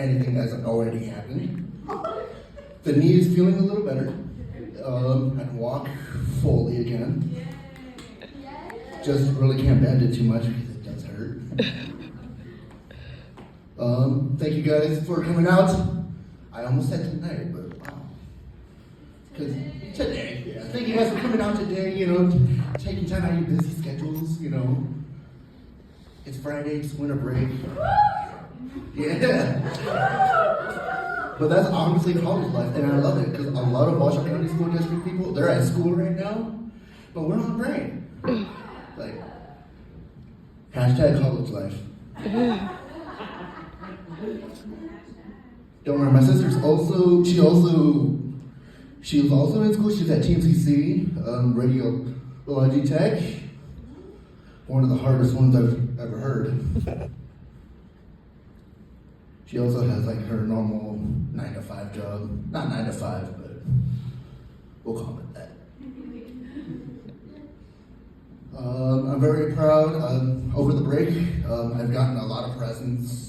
anything hasn't already happened. The knee is feeling a little better. I can walk fully again. Just really can't bend it too much because it does hurt. Thank you guys for coming out. I almost said tonight, but wow. Because today, yeah. Thank you guys for coming out today, taking time out of your busy schedules, It's Friday, it's winter break. Yeah. But that's obviously college life, and I love it because a lot of Washoe County School District people, they're at school right now, but we're on break. Like, hashtag college life. Don't worry, my sister's also, she was also in school. She's at TMCC, Radiology Tech. One of the hardest ones I've ever heard. She also has like her normal 9-to-5 job. Not 9 to 5, but we'll call it that. I'm very proud. Over the break, I've gotten a lot of presents.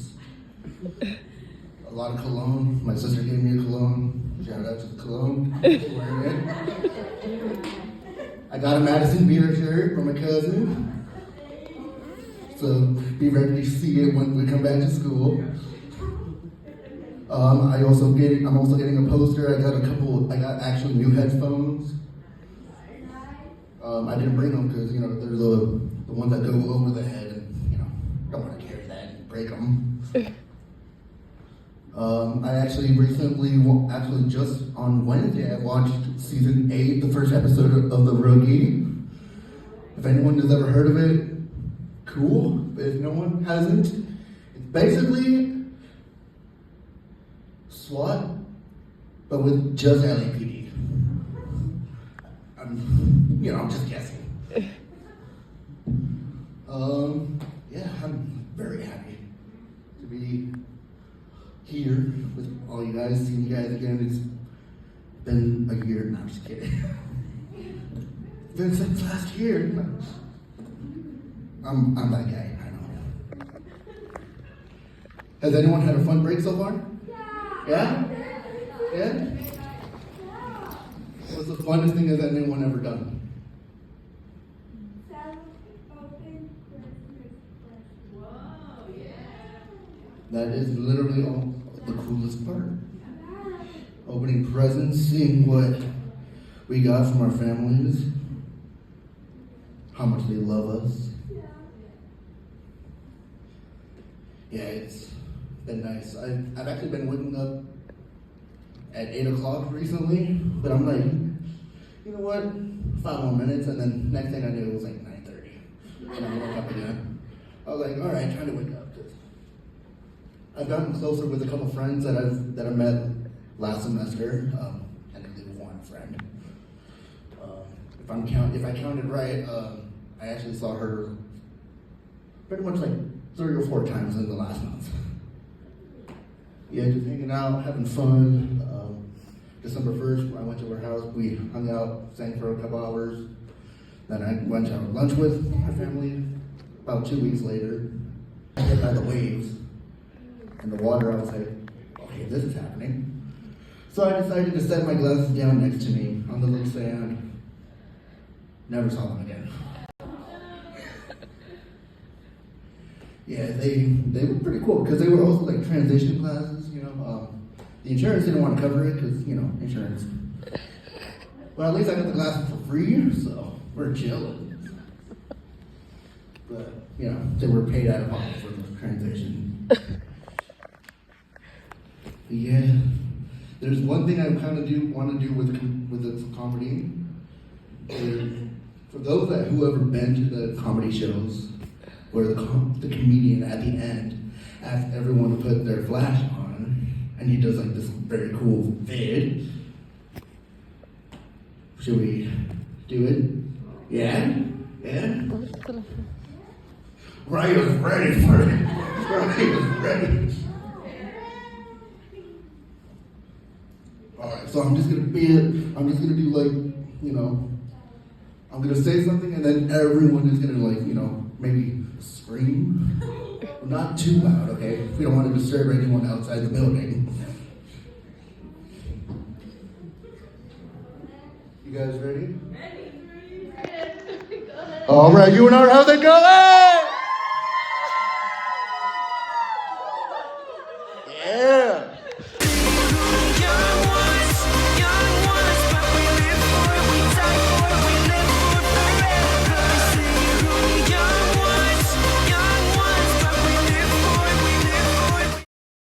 A lot of cologne. My sister gave me a cologne. Shout out to the cologne. Wearing it. I got a Madison Beer shirt from my cousin. So be ready to see it when we come back to school. I'm also getting a poster. I got actually new headphones. I didn't bring them because they're the ones that go over the head, and don't want to carry that and break them. I actually recently, just on Wednesday, I watched season 8, the first episode of The Rookie. If anyone has ever heard of it, cool. But if no one hasn't, it's basically SWAT, but with just LAPD. I'm just guessing. Yeah, I'm very happy to be here with all you guys, seeing you guys again. It's been a year. No, I'm just kidding. It's been since last year. I'm that guy, I know. Has anyone had a fun break so far? Yeah? Yeah? What's the funnest thing that anyone ever done? That is literally all the coolest part. Opening presents, seeing what we got from our families, how much they love us. Yeah, it's been nice. I've actually been waking up at 8 o'clock recently, but I'm like, you know what? 5 more minutes, and then next thing I knew, it was like 9:30, and I woke up again. I was like, all right, trying to wake up. I've gotten closer with a couple friends that I met last semester. Technically one friend. If I counted right, I actually saw her pretty much like 3 or 4 times in the last month. Yeah, just hanging out, having fun. December 1st, I went to her house. We hung out, sang for a couple hours. Then I went to have lunch with her family. About 2 weeks later, I hit by the waves. And the water, I was like, okay, this is happening. So I decided to set my glasses down next to me on the little sand. Never saw them again. Yeah, they were pretty cool because they were also like transition classes, The insurance didn't want to cover it because, insurance. Well, at least I got the glasses for free, so we're chilling. But, they were paid out of pocket for the transition. Yeah, there's one thing I kind of want to do with the comedy. For those who ever been to the comedy shows, where the comedian at the end asks everyone to put their flash on, and he does like this very cool vid. Should we do it? Yeah? Yeah? Ray was ready for it. Ray was ready. Alright, so I'm just gonna do like, I'm gonna say something and then everyone is gonna like, maybe scream. Not too loud, okay? We don't want to disturb anyone outside the building. You guys ready? Ready. All right, UNR, how's it going?